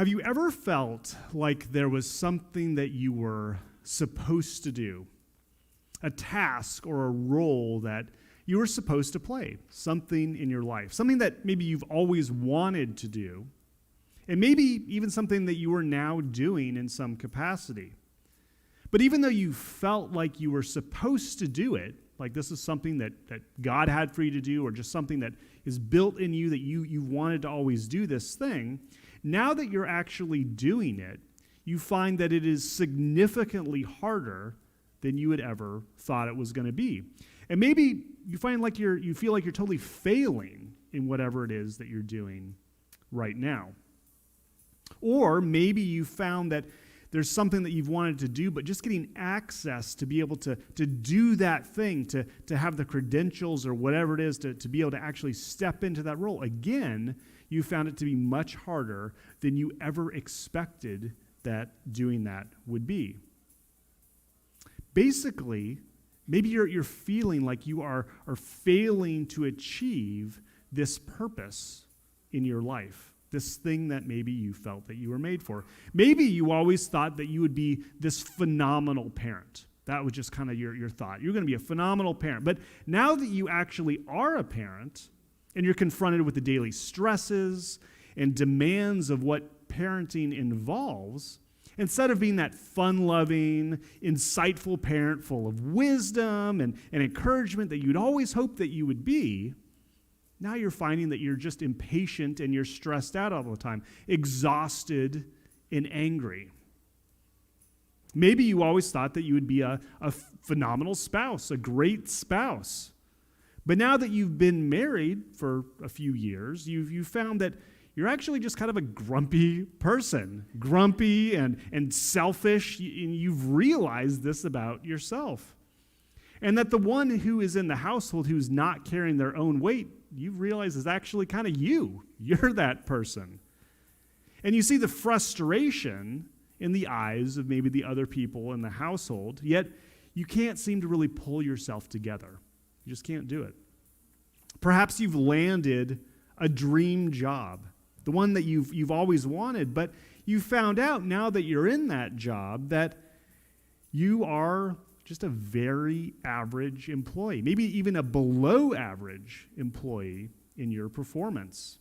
Have you ever felt like there was something that you were supposed to do, a task or a role that you were supposed to play, something in your life, something that maybe you've always wanted to do, and maybe even something that you are now doing in some capacity? But even though you felt like you were supposed to do it, like this is something that God had for you to do, or just something that is built in you that you wanted to always do this thing, now that you're actually doing it, you find that it is significantly harder than you had ever thought it was going to be. And maybe you find like you feel like you're totally failing in whatever it is that you're doing right now. Or maybe you found that there's something that you've wanted to do, but just getting access to be able to do that thing, to have the credentials or whatever it is to be able to actually step into that role. Again, you found it to be much harder than you ever expected that doing that would be. Basically, maybe you're feeling like you are failing to achieve this purpose in your life, this thing that maybe you felt that you were made for. Maybe you always thought that you would be this phenomenal parent. That was just kind of your thought. You're going to be a phenomenal parent. But now that you actually are a parent, and you're confronted with the daily stresses and demands of what parenting involves, instead of being that fun-loving, insightful parent full of wisdom and encouragement that you'd always hoped that you would be, now you're finding that you're just impatient and you're stressed out all the time, exhausted and angry. Maybe you always thought that you would be a phenomenal spouse, a great spouse. But now that you've been married for a few years, you've found that you're actually just kind of a grumpy person, grumpy and selfish, and you've realized this about yourself. And that the one who is in the household who's not carrying their own weight, you realize is actually kind of you. You're that person. And you see the frustration in the eyes of maybe the other people in the household, yet you can't seem to really pull yourself together. You just can't do it. Perhaps you've landed a dream job, the one that you've always wanted, but you found out now that you're in that job that you are just a very average employee, maybe even a below average employee in your performance.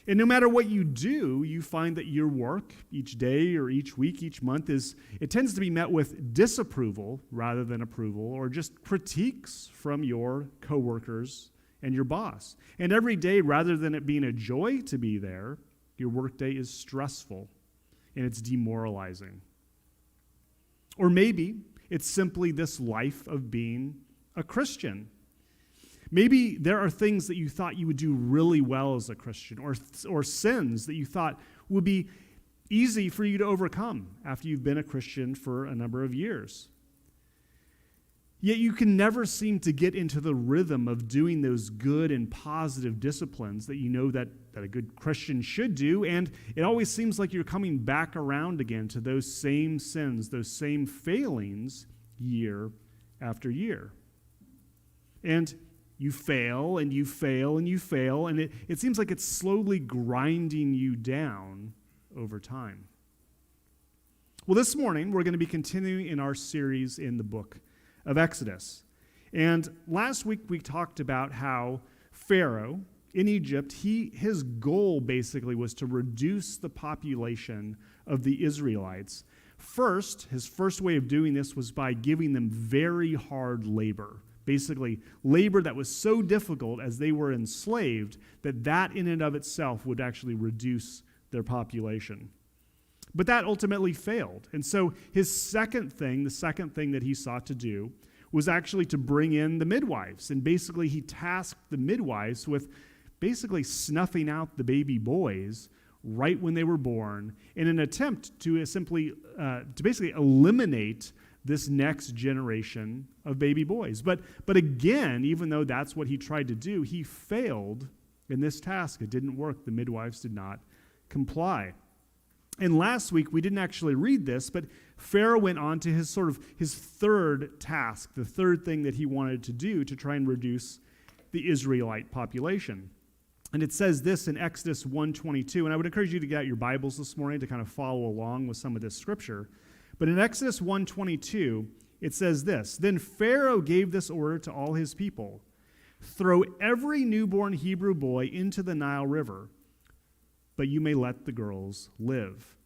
And no matter what you do, you find that your work each day or each week, each month, it tends to be met with disapproval rather than approval, or just critiques from your coworkers and your boss. And every day, rather than it being a joy to be there, your workday is stressful and it's demoralizing. Or maybe it's simply this life of being a Christian. Maybe there are things that you thought you would do really well as a Christian, or sins that you thought would be easy for you to overcome after you've been a Christian for a number of years. Yet you can never seem to get into the rhythm of doing those good and positive disciplines that you know that a good Christian should do, and it always seems like you're coming back around again to those same sins, those same failings year after year. And you fail, and you fail, and you fail, and it seems like it's slowly grinding you down over time. Well, this morning, we're going to be continuing in our series in the book of Exodus. And last week, we talked about how Pharaoh in Egypt, his goal basically was to reduce the population of the Israelites. First, his first way of doing this was by giving them very hard labor. Basically, labor that was so difficult as they were enslaved that in and of itself would actually reduce their population. But that ultimately failed. And so the second thing that he sought to do was actually to bring in the midwives. And basically, he tasked the midwives with basically snuffing out the baby boys right when they were born in an attempt to basically eliminate this next generation of baby boys. But again, even though that's what he tried to do, he failed in this task. It didn't work. The midwives did not comply. And last week, we didn't actually read this, but Pharaoh went on to his third task, the third thing that he wanted to do to try and reduce the Israelite population. And it says this in Exodus 1:22, and I would encourage you to get out your Bibles this morning to kind of follow along with some of this scripture. But in Exodus 1:22, it says this, "Then Pharaoh gave this order to all his people, 'Throw every newborn Hebrew boy into the Nile River, but you may let the girls live.'"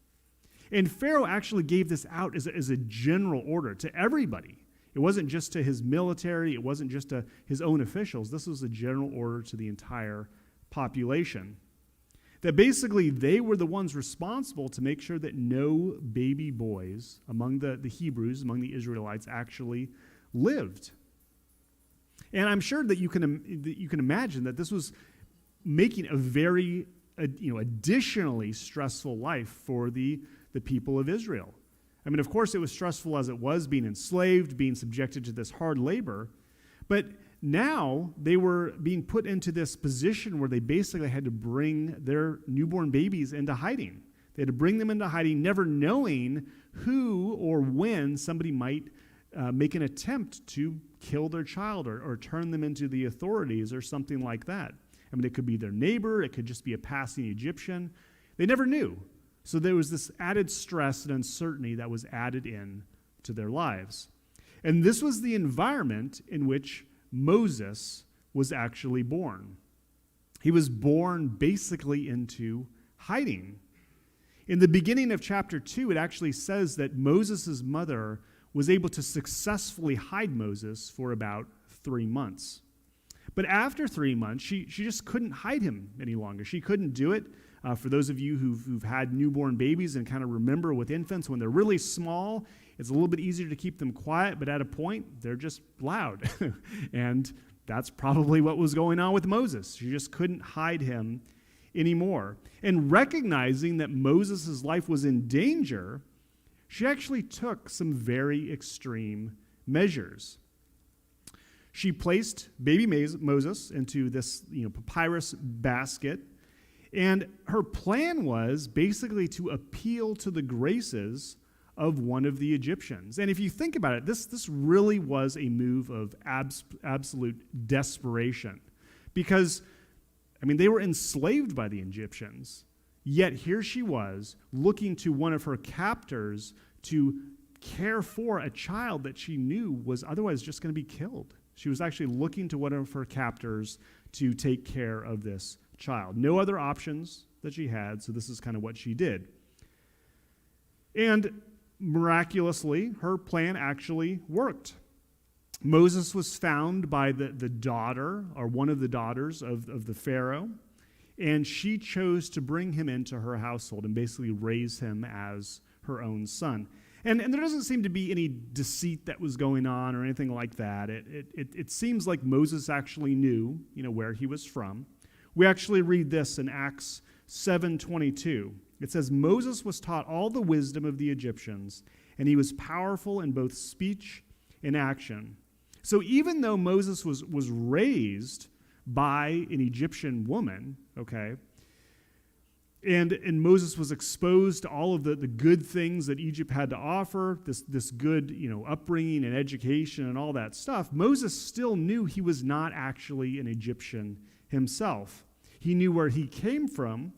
And Pharaoh actually gave this out as a general order to everybody. It wasn't just to his military. It wasn't just to his own officials. This was a general order to the entire population. That basically they were the ones responsible to make sure that no baby boys among the Hebrews, among the Israelites, actually lived. And I'm sure that you can imagine that this was making a very additionally stressful life for the people of Israel. I mean, of course, it was stressful as it was, being enslaved, being subjected to this hard labor. But now they were being put into this position where they basically had to bring their newborn babies into hiding. They had to bring them into hiding, never knowing who or when somebody might make an attempt to kill their child or turn them into the authorities or something like that. I mean, it could be their neighbor. It could just be a passing Egyptian. They never knew. So there was this added stress and uncertainty that was added in to their lives. And this was the environment in which Moses was actually born. He was born basically into hiding. In the beginning of chapter 2, it actually says that Moses' mother was able to successfully hide Moses for about 3 months. But after 3 months, she just couldn't hide him any longer. She couldn't do it. For those of you who've had newborn babies and kind of remember with infants, when they're really small, it's a little bit easier to keep them quiet, but at a point, they're just loud. And that's probably what was going on with Moses. She just couldn't hide him anymore. And recognizing that Moses' life was in danger, she actually took some very extreme measures. She placed baby Moses into this papyrus basket, and her plan was basically to appeal to the graces of one of the Egyptians. And if you think about it, this really was a move of absolute desperation. Because, they were enslaved by the Egyptians. Yet here she was looking to one of her captors to care for a child that she knew was otherwise just going to be killed. She was actually looking to one of her captors to take care of this child. No other options that she had, so this is kind of what she did. And miraculously, her plan actually worked. Moses was found by the daughter, or one of the daughters of the Pharaoh, and she chose to bring him into her household and basically raise him as her own son. And there doesn't seem to be any deceit that was going on or anything like that. It seems like Moses actually knew, where he was from. We actually read this in Acts 7:22. It says, "Moses was taught all the wisdom of the Egyptians, and he was powerful in both speech and action." So even though Moses was raised by an Egyptian woman, okay, and Moses was exposed to all of the good things that Egypt had to offer, this good upbringing and education and all that stuff, Moses still knew he was not actually an Egyptian himself. He knew where he came from,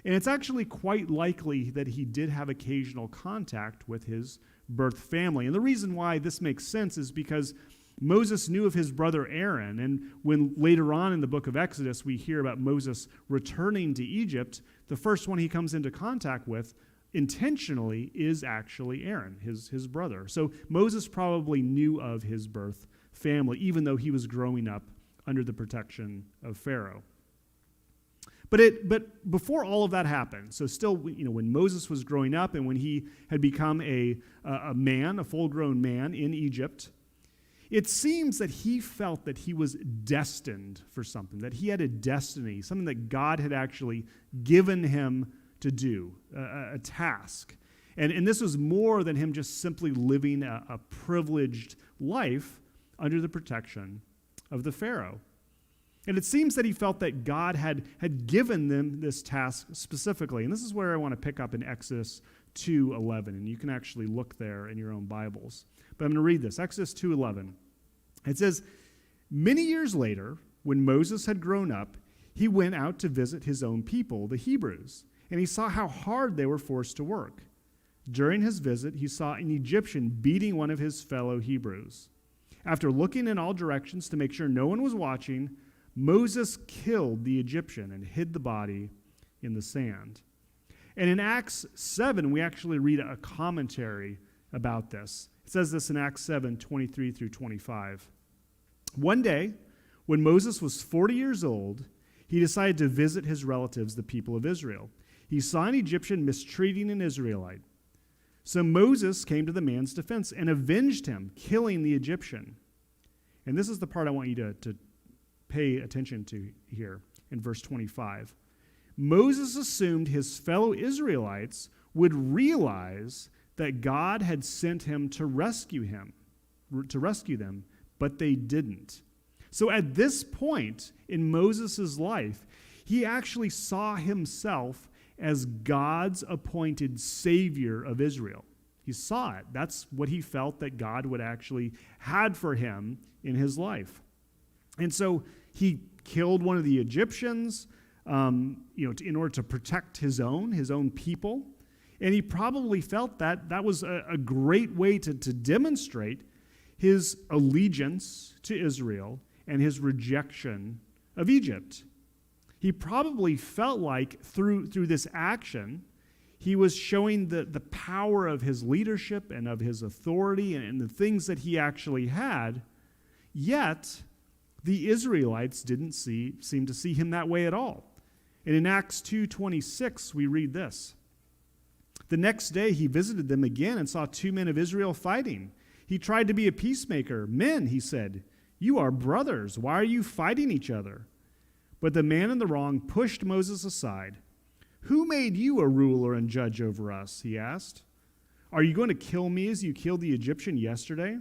and it's actually quite likely that he did have occasional contact with his birth family. And the reason why this makes sense is because Moses knew of his brother Aaron, and when later on in the book of Exodus we hear about Moses returning to Egypt, the first one he comes into contact with intentionally is actually Aaron, his brother. So Moses probably knew of his birth family, even though he was growing up under the protection of Pharaoh. But before all of that happened, so still, when Moses was growing up and when he had become a man, a full-grown man in Egypt, it seems that he felt that he was destined for something, that he had a destiny, something that God had actually given him to do, a task. And this was more than him just simply living a privileged life under the protection of the Pharaoh. And it seems that he felt that God had given them this task specifically. And this is where I want to pick up in Exodus 2:11. And you can actually look there in your own Bibles. But I'm going to read this. Exodus 2:11. It says, "Many years later, when Moses had grown up, he went out to visit his own people, the Hebrews, and he saw how hard they were forced to work. During his visit, he saw an Egyptian beating one of his fellow Hebrews. After looking in all directions to make sure no one was watching, Moses killed the Egyptian and hid the body in the sand. And in Acts 7, we actually read a commentary about this. It says this in Acts 7, 23 through 25. One day, when Moses was 40 years old, he decided to visit his relatives, the people of Israel. He saw an Egyptian mistreating an Israelite. So Moses came to the man's defense and avenged him, killing the Egyptian. And this is the part I want you to pay attention to here in verse 25. Moses assumed his fellow Israelites would realize that God had sent him to rescue them, but they didn't. So at this point in Moses' life, he actually saw himself as God's appointed savior of Israel. He saw it. That's what he felt that God would actually had for him in his life. And so he killed one of the Egyptians, in order to protect his own people. And he probably felt that was a great way to demonstrate his allegiance to Israel and his rejection of Egypt. He probably felt like through this action, he was showing the power of his leadership and of his authority and the things that he actually had. Yet, the Israelites didn't seem to see him that way at all. And in Acts 2:26, we read this. The next day he visited them again and saw two men of Israel fighting. He tried to be a peacemaker. Men, he said, you are brothers. Why are you fighting each other? But the man in the wrong pushed Moses aside. Who made you a ruler and judge over us? He asked. Are you going to kill me as you killed the Egyptian yesterday?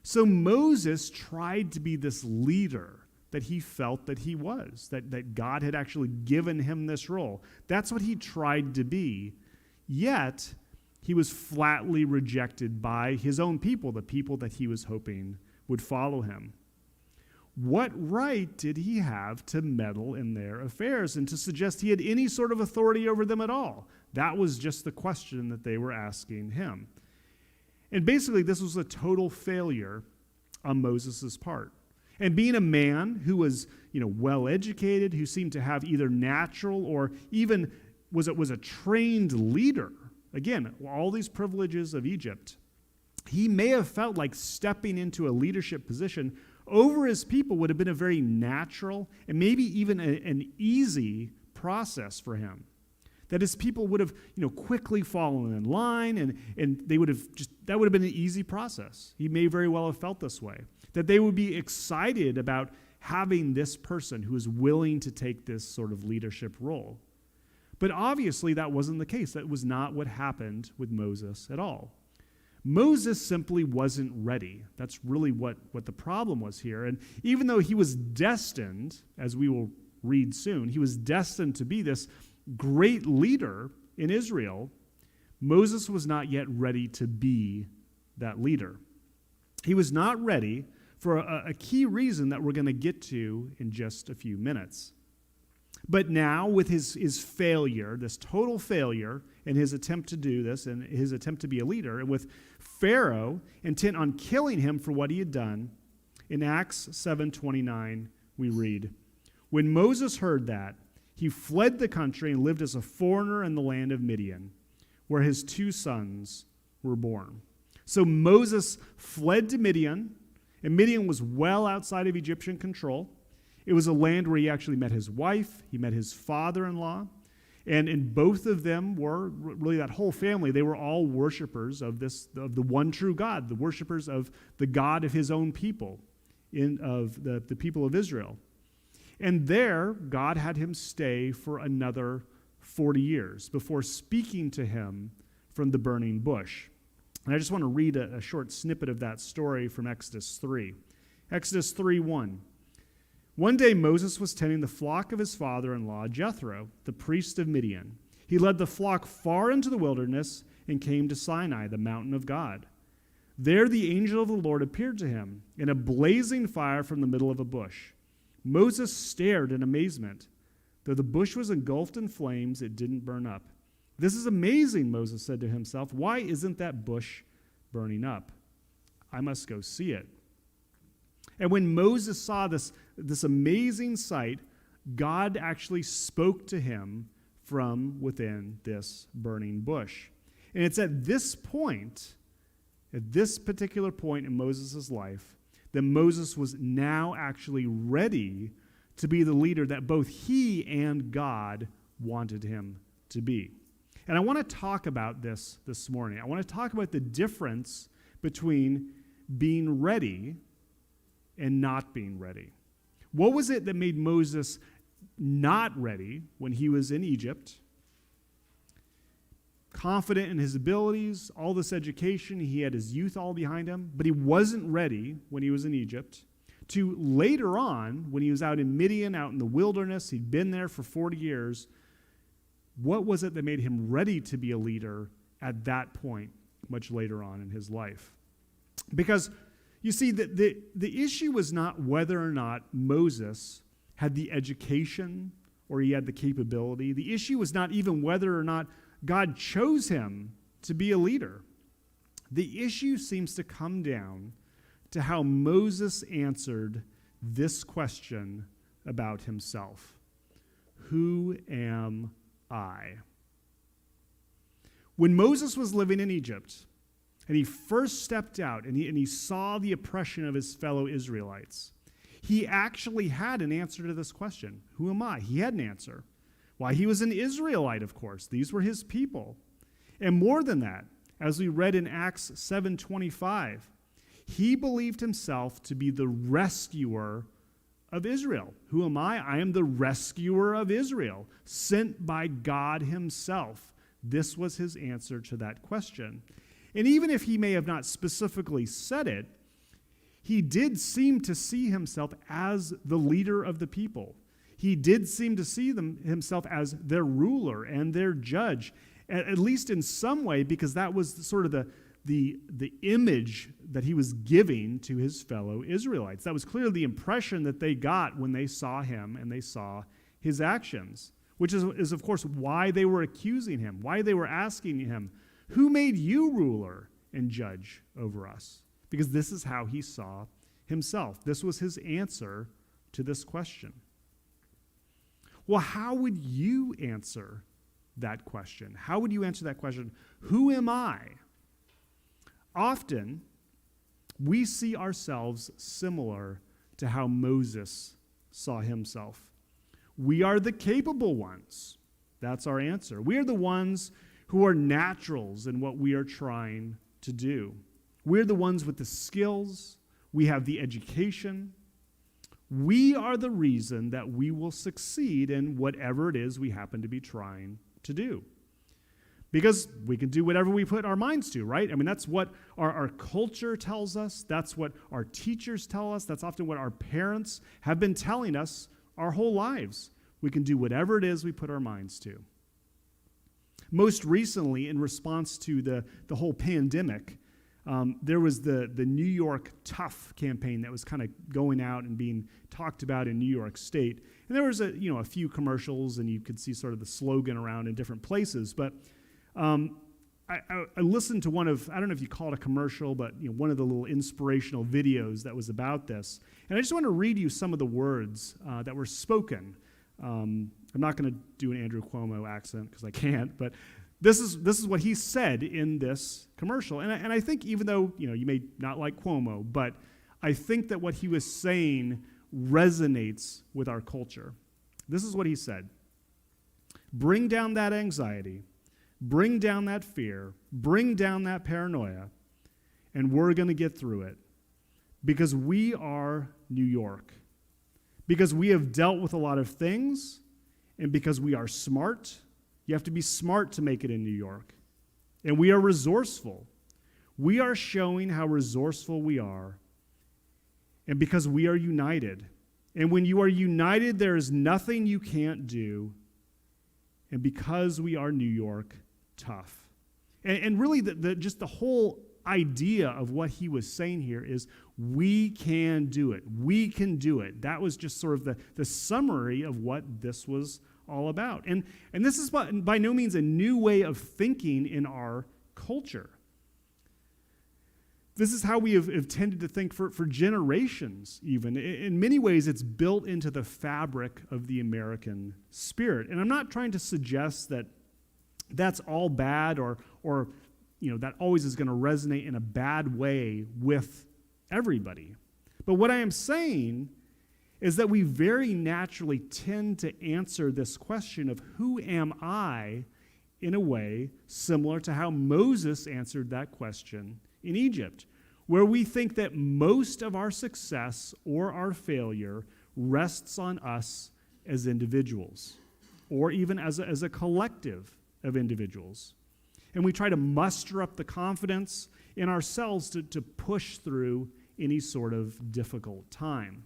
So Moses tried to be this leader that he felt that he was, that God had actually given him this role. That's what he tried to be. Yet, he was flatly rejected by his own people, the people that he was hoping would follow him. What right did he have to meddle in their affairs and to suggest he had any sort of authority over them at all? That was just the question that they were asking him. And basically, this was a total failure on Moses' part. And being a man who was, well-educated, who seemed to have either natural or even was a trained leader, again, all these privileges of Egypt, he may have felt like stepping into a leadership position over his people would have been a very natural and maybe even an easy process for him. That his people would have, quickly fallen in line and they would have that would have been an easy process. He may very well have felt this way. That they would be excited about having this person who is willing to take this sort of leadership role. But obviously that wasn't the case. That was not what happened with Moses at all. Moses simply wasn't ready. That's really what the problem was here. And even though he was destined, as we will read soon, he was destined to be this great leader in Israel, Moses was not yet ready to be that leader. He was not ready for a key reason that we're going to get to in just a few minutes. But now, with his failure, this total failure in his attempt to do this and his attempt to be a leader, and with Pharaoh intent on killing him for what he had done, in Acts 7:29 we read, when Moses heard that, he fled the country and lived as a foreigner in the land of Midian, where his two sons were born. So Moses fled to Midian, and Midian was well outside of Egyptian control. It was a land where he actually met his wife, he met his father-in-law, and both of them were, really that whole family, they were all worshipers of the one true God, the worshipers of the God of his own people, of the people of Israel. And there, God had him stay for another 40 years before speaking to him from the burning bush. And I just want to read a short snippet of that story from Exodus 3. Exodus 3:1. One day Moses was tending the flock of his father-in-law, Jethro, the priest of Midian. He led the flock far into the wilderness and came to Sinai, the mountain of God. There the angel of the Lord appeared to him in a blazing fire from the middle of a bush. Moses stared in amazement. Though the bush was engulfed in flames, it didn't burn up. This is amazing, Moses said to himself. Why isn't that bush burning up? I must go see it. And when Moses saw this amazing sight, God actually spoke to him from within this burning bush. And it's at this particular point in Moses' life, that Moses was now actually ready to be the leader that both he and God wanted him to be. And I want to talk about this morning. I want to talk about the difference between being ready and not being ready. What was it that made Moses not ready when he was in Egypt? Confident in his abilities, all this education, he had his youth all behind him, but he wasn't ready when he was in Egypt. To later on, when he was out in Midian, out in the wilderness, he'd been there for 40 years. What was it that made him ready to be a leader at that point, much later on in his life? Because, you see, the issue was not whether or not Moses had the education or he had the capability. The issue was not even whether or not God chose him to be a leader. The issue seems to come down to how Moses answered this question about himself. Who am I? When Moses was living in Egypt, and he first stepped out and he saw the oppression of his fellow Israelites, he actually had an answer to this question. Who am I? He had an answer. Why, he was an Israelite, of course. These were his people. And more than that, as we read in Acts 7:25, he believed himself to be the rescuer of Israel. Who am I? I am the rescuer of Israel, sent by God himself. This was his answer to that question. And even if he may have not specifically said it, he did seem to see himself as the leader of the people. He did seem to see himself as their ruler and their judge, at least in some way, because that was sort of the image that he was giving to his fellow Israelites. That was clearly the impression that they got when they saw him and they saw his actions, which is of course, why they were accusing him, why they were asking him, who made you ruler and judge over us? Because this is how he saw himself. This was his answer to this question. Well, how would you answer that question? How would you answer that question? Who am I? Often, we see ourselves similar to how Moses saw himself. We are the capable ones. That's our answer. We are the ones who are naturals in what we are trying to do. We're the ones with the skills. We have the education. We are the reason that we will succeed in whatever it is we happen to be trying to do. Because we can do whatever we put our minds to, right? I mean, that's what our culture tells us. That's what our teachers tell us. That's often what our parents have been telling us our whole lives. We can do whatever it is we put our minds to. Most recently, in response to the whole pandemic, there was the New York Tough campaign that was kind of going out and being talked about in New York State. And there was a few commercials, and you could see sort of the slogan around in different places. But I listened to one of, I don't know if you call it a commercial, but one of the little inspirational videos that was about this. And I just want to read you some of the words that were spoken. I'm not going to do an Andrew Cuomo accent because I can't, but this is what he said in this commercial. And I think even though you may not like Cuomo, but I think that what he was saying resonates with our culture. This is what he said. Bring down that anxiety. Bring down that fear. Bring down that paranoia. And we're going to get through it. Because we are New York. Because we have dealt with a lot of things. And because we are smart. You have to be smart to make it in New York. And we are resourceful. We are showing how resourceful we are. And because we are united. And when you are united, there is nothing you can't do. And because we are New York, tough. And really, just the whole idea of what he was saying here is, we can do it. We can do it. That was just sort of the summary of what this was all about. And this is by no means a new way of thinking in our culture. This is how we have tended to think for generations, even. In many ways, it's built into the fabric of the American spirit. And I'm not trying to suggest that that's all bad or that always is going to resonate in a bad way with everybody. But what I am saying is that we very naturally tend to answer this question of who am I in a way similar to how Moses answered that question in Egypt, where we think that most of our success or our failure rests on us as individuals, or even as a collective of individuals. And we try to muster up the confidence in ourselves to push through any sort of difficult time.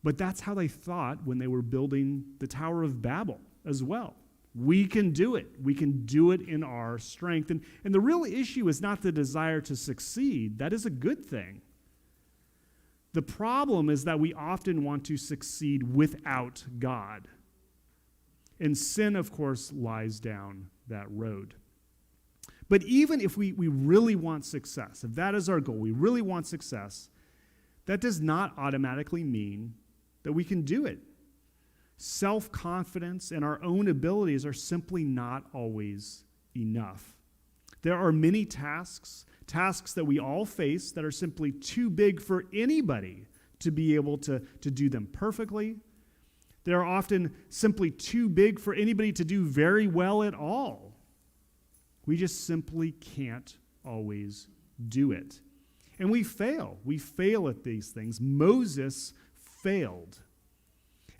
But that's how they thought when they were building the Tower of Babel as well. We can do it. We can do it in our strength. And the real issue is not the desire to succeed. That is a good thing. The problem is that we often want to succeed without God. And sin, of course, lies down that road. But even if we really want success, if that is our goal, we really want success, that does not automatically mean that we can do it. Self-confidence and our own abilities are simply not always enough. There are many tasks that we all face that are simply too big for anybody to be able to do them perfectly. They are often simply too big for anybody to do very well at all. We just simply can't always do it. And we fail. We fail at these things. Moses failed.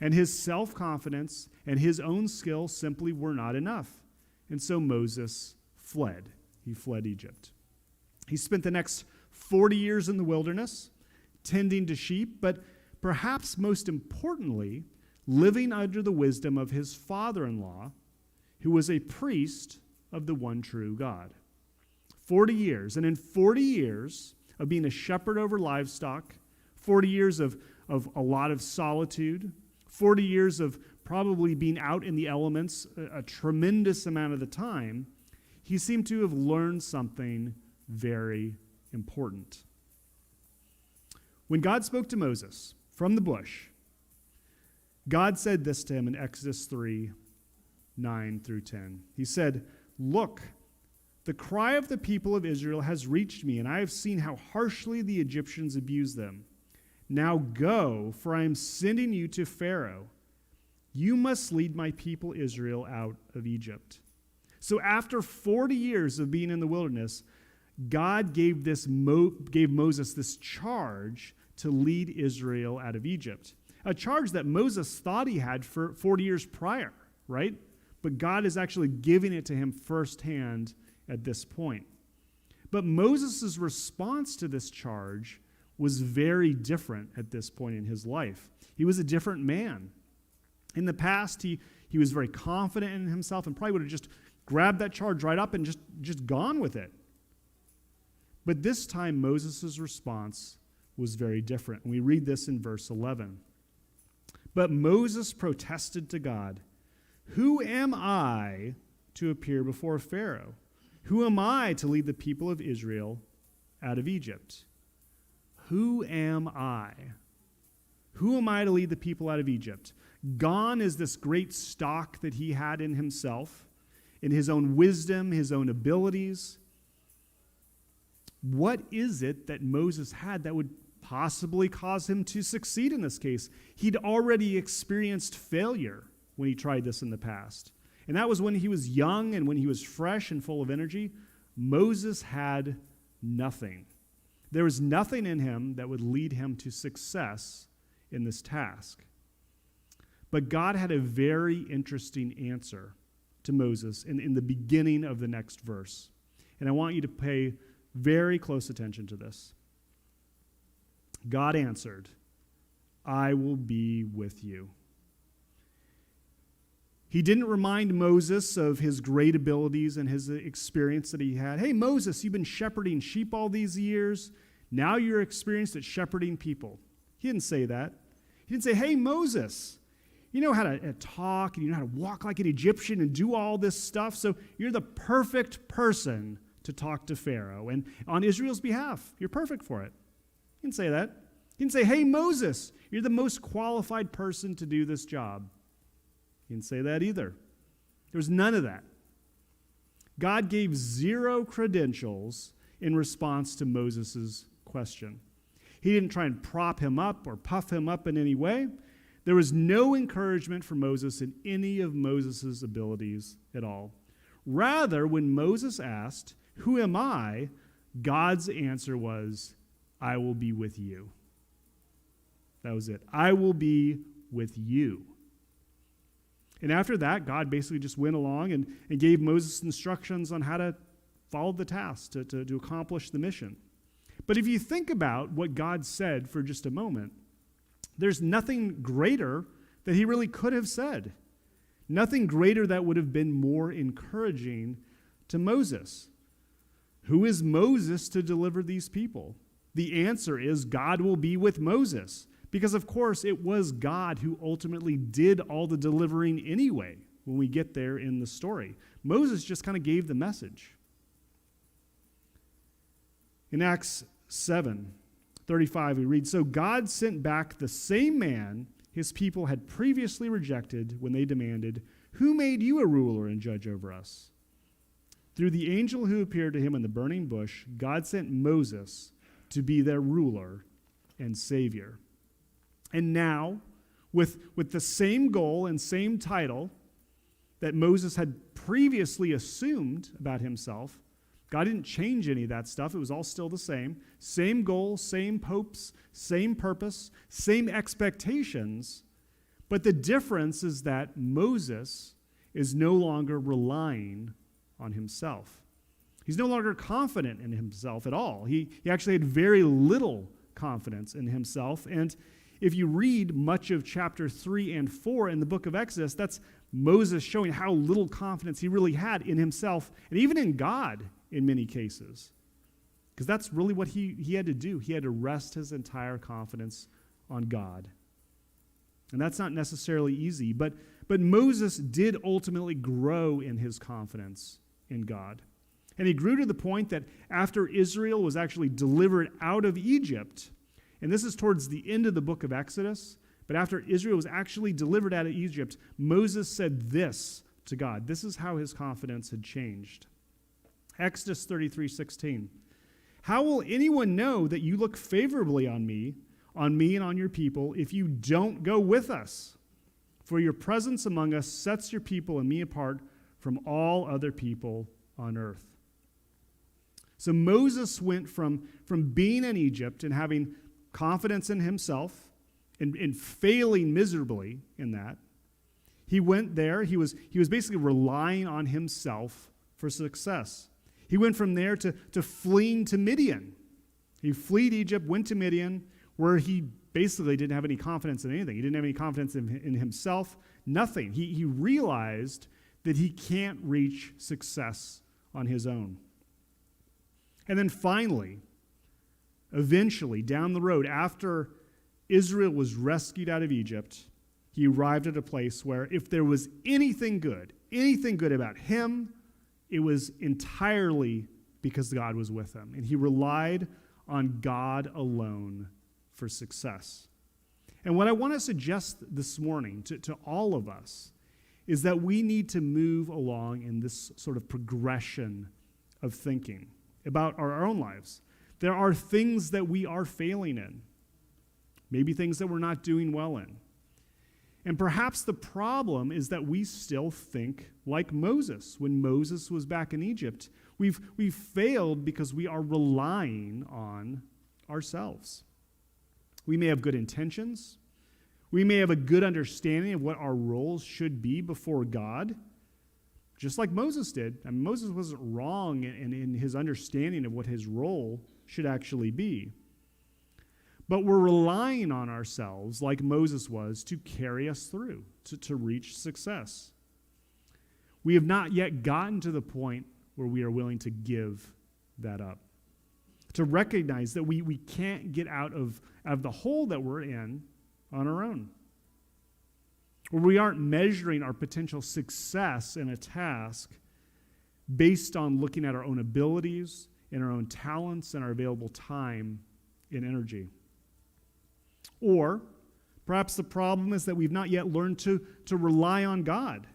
And his self-confidence and his own skill simply were not enough. And so Moses fled. He fled Egypt. He spent the next 40 years in the wilderness, tending to sheep, but perhaps most importantly, living under the wisdom of his father-in-law, who was a priest of the one true God. 40 years. And in 40 years of being a shepherd over livestock, 40 years of a lot of solitude, 40 years of probably being out in the elements a tremendous amount of the time, he seemed to have learned something very important. When God spoke to Moses from the bush, God said this to him in Exodus 3:9-10. He said, "Look, the cry of the people of Israel has reached me, and I have seen how harshly the Egyptians abuse them. Now go, for I am sending you to Pharaoh. You must lead my people Israel out of Egypt." So after 40 years of being in the wilderness, God gave Moses this charge to lead Israel out of Egypt. A charge that Moses thought he had for 40 years prior, right? But God is actually giving it to him firsthand at this point. But Moses' response to this charge was very different at this point in his life. He was a different man. In the past, he was very confident in himself and probably would have just grabbed that charge right up and just gone with it. But this time, Moses' response was very different. And we read this in verse 11. But Moses protested to God, "Who am I to appear before Pharaoh? Who am I to lead the people of Israel out of Egypt?" Who am I? Who am I to lead the people out of Egypt? Gone is this great stock that he had in himself, in his own wisdom, his own abilities. What is it that Moses had that would possibly cause him to succeed in this case? He'd already experienced failure when he tried this in the past. And that was when he was young and when he was fresh and full of energy. Moses had nothing. There was nothing in him that would lead him to success in this task. But God had a very interesting answer to Moses in the beginning of the next verse. And I want you to pay very close attention to this. God answered, "I will be with you." He didn't remind Moses of his great abilities and his experience that he had. Hey, Moses, you've been shepherding sheep all these years. Now you're experienced at shepherding people. He didn't say that. He didn't say, hey, Moses, you know how to talk and you know how to walk like an Egyptian and do all this stuff, so you're the perfect person to talk to Pharaoh. And on Israel's behalf, you're perfect for it. He didn't say that. He didn't say, hey, Moses, you're the most qualified person to do this job. He didn't say that either. There was none of that. God gave 0 credentials in response to Moses' question. He didn't try and prop him up or puff him up in any way. There was no encouragement for Moses in any of Moses' abilities at all. Rather, when Moses asked, who am I? God's answer was, I will be with you. That was it. I will be with you. And after that, God basically just went along and gave Moses instructions on how to follow the task, to accomplish the mission. But if you think about what God said for just a moment, there's nothing greater that he really could have said. Nothing greater that would have been more encouraging to Moses. Who is Moses to deliver these people? The answer is God will be with Moses. Because, of course, it was God who ultimately did all the delivering anyway when we get there in the story. Moses just kind of gave the message. In Acts 7:35, we read, so God sent back the same man his people had previously rejected when they demanded, who made you a ruler and judge over us? Through the angel who appeared to him in the burning bush, God sent Moses to be their ruler and savior. And now, with the same goal and same title that Moses had previously assumed about himself, God didn't change any of that stuff. It was all still the same. Same goal, same hopes, same purpose, same expectations. But the difference is that Moses is no longer relying on himself. He's no longer confident in himself at all. He actually had very little confidence in himself. And if you read much of chapter 3 and 4 in the book of Exodus, that's Moses showing how little confidence he really had in himself and even in God in many cases. Because that's really what he had to do. He had to rest his entire confidence on God. And that's not necessarily easy, but Moses did ultimately grow in his confidence in God. And he grew to the point that after Israel was actually delivered out of Egypt, and this is towards the end of the book of Exodus, but after Israel was actually delivered out of Egypt, Moses said this to God. This is how his confidence had changed. Exodus 33:16. How will anyone know that you look favorably on me and on your people, if you don't go with us? For your presence among us sets your people and me apart from all other people on earth. So Moses went from being in Egypt and having confidence in himself and failing miserably in that. He went there. He was basically relying on himself for success. He went from there to fleeing to Midian. He fled Egypt, went to Midian, where he basically didn't have any confidence in anything. He didn't have any confidence in himself, nothing. He realized that he can't reach success on his own. And then finally, eventually, down the road, after Israel was rescued out of Egypt, he arrived at a place where if there was anything good about him, it was entirely because God was with him. And he relied on God alone for success. And what I want to suggest this morning to all of us is that we need to move along in this sort of progression of thinking about our own lives. There are things that we are failing in, maybe things that we're not doing well in. And perhaps the problem is that we still think like Moses. When Moses was back in Egypt, we've failed because we are relying on ourselves. We may have good intentions. We may have a good understanding of what our roles should be before God, just like Moses did. I mean, Moses wasn't wrong in his understanding of what his role should actually be. But we're relying on ourselves, like Moses was, to carry us through, to reach success. We have not yet gotten to the point where we are willing to give that up. To recognize that we can't get out of the hole that we're in on our own. Where we aren't measuring our potential success in a task based on looking at our own abilities and our own talents and our available time and energy. Or perhaps the problem is that we've not yet learned to rely on God.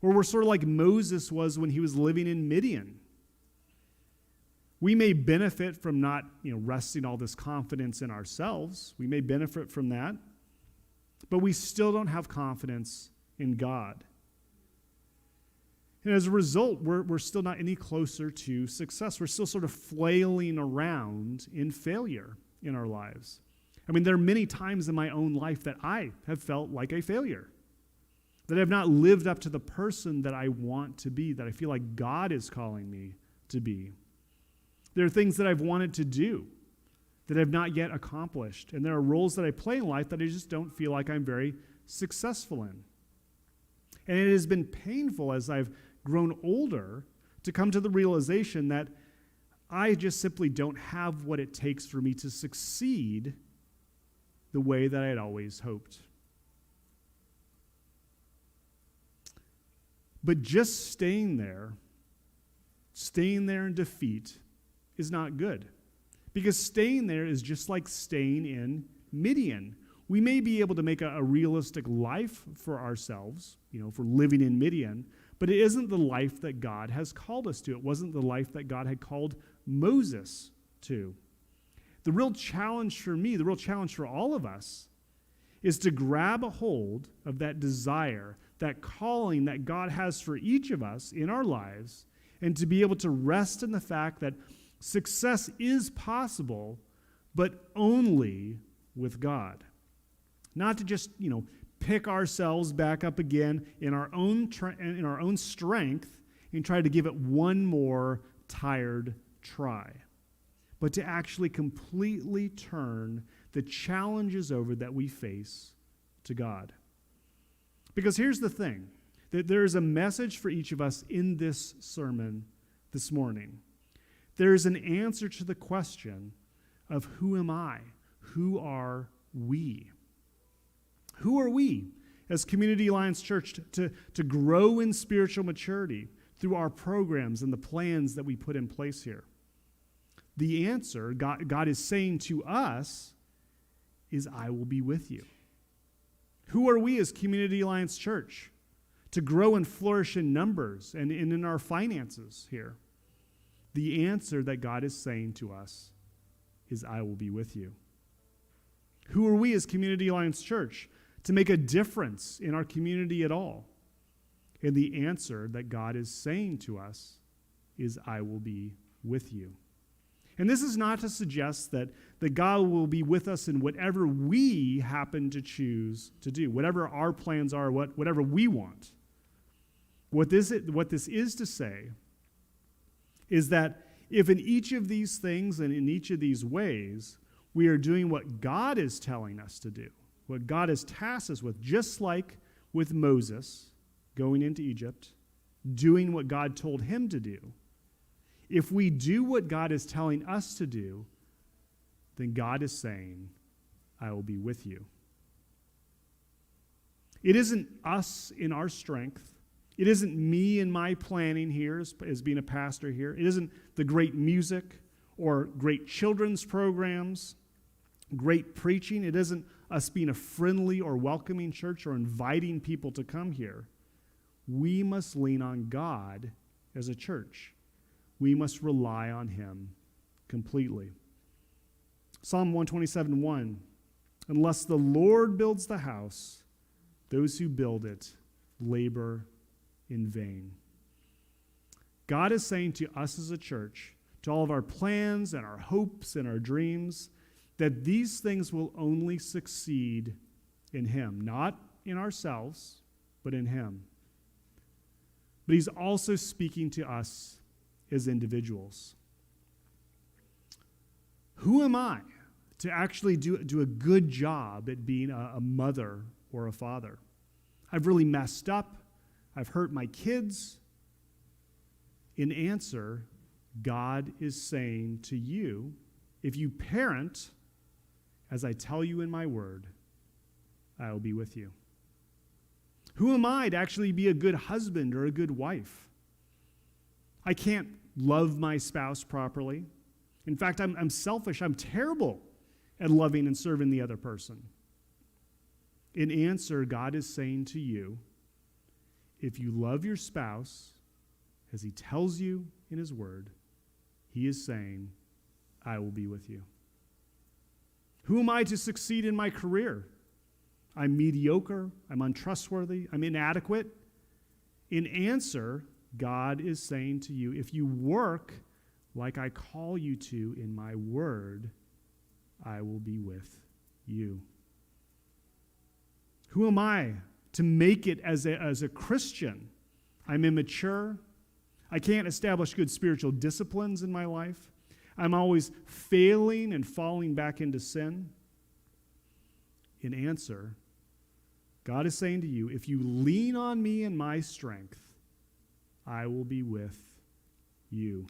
Or we're sort of like Moses was when he was living in Midian. We may benefit from not, resting all this confidence in ourselves. We may benefit from that. But we still don't have confidence in God. And as a result, we're still not any closer to success. We're still sort of flailing around in failure in our lives. I mean, there are many times in my own life that I have felt like a failure, that I've not lived up to the person that I want to be, that I feel like God is calling me to be. There are things that I've wanted to do that I've not yet accomplished, and there are roles that I play in life that I just don't feel like I'm very successful in. And it has been painful as I've grown older to come to the realization that I just simply don't have what it takes for me to succeed the way that I had always hoped. But just staying there in defeat is not good. Because staying there is just like staying in Midian. We may be able to make a realistic life for ourselves, for living in Midian, but it isn't the life that God has called us to. It wasn't the life that God had called Moses to. The real challenge for me, the real challenge for all of us, is to grab a hold of that desire, that calling that God has for each of us in our lives, and to be able to rest in the fact that success is possible, but only with God. Not to just, pick ourselves back up again in our own strength and try to give it one more tired try, but to actually completely turn the challenges over that we face to God. Because here's the thing, that there is a message for each of us in this sermon this morning. There is an answer to the question of who am I? Who are we? Who are we as Community Alliance Church to grow in spiritual maturity through our programs and the plans that we put in place here? The answer God is saying to us is, I will be with you. Who are we as Community Alliance Church to grow and flourish in numbers and in our finances here? The answer that God is saying to us is, I will be with you. Who are we as Community Alliance Church to make a difference in our community at all? And the answer that God is saying to us is, I will be with you. And this is not to suggest that God will be with us in whatever we happen to choose to do, whatever our plans are, whatever we want. What this is to say is that if in each of these things and in each of these ways, we are doing what God is telling us to do, what God has tasked us with, just like with Moses going into Egypt, doing what God told him to do. If we do what God is telling us to do, then God is saying, I will be with you. It isn't us in our strength. It isn't me in my planning here as being a pastor here. It isn't the great music or great children's programs, great preaching. It isn't us being a friendly or welcoming church or inviting people to come here. We must lean on God as a church. We must rely on him completely. Psalm 127:1, unless the Lord builds the house, those who build it labor in vain. God is saying to us as a church, to all of our plans and our hopes and our dreams, that these things will only succeed in him, not in ourselves, but in him. But he's also speaking to us as individuals. Who am I to actually do a good job at being a mother or a father? I've really messed up. I've hurt my kids. In answer, God is saying to you, if you parent, as I tell you in my word, I will be with you. Who am I to actually be a good husband or a good wife? I can't love my spouse properly. In fact, I'm selfish. I'm terrible at loving and serving the other person. In answer, God is saying to you, if you love your spouse, as he tells you in his word, he is saying, I will be with you. Who am I to succeed in my career? I'm mediocre, I'm untrustworthy, I'm inadequate. In answer, God is saying to you, if you work like I call you to in my word, I will be with you. Who am I to make it as a Christian? I'm immature. I can't establish good spiritual disciplines in my life. I'm always failing and falling back into sin. In answer, God is saying to you, if you lean on me in my strength, I will be with you.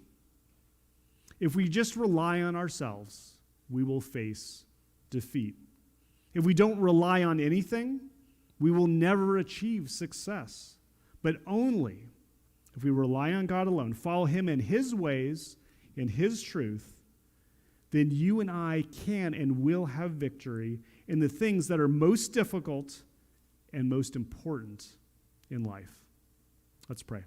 If we just rely on ourselves, we will face defeat. If we don't rely on anything, we will never achieve success. But only if we rely on God alone, follow him in his ways, in his truth, then you and I can and will have victory in the things that are most difficult and most important in life. Let's pray.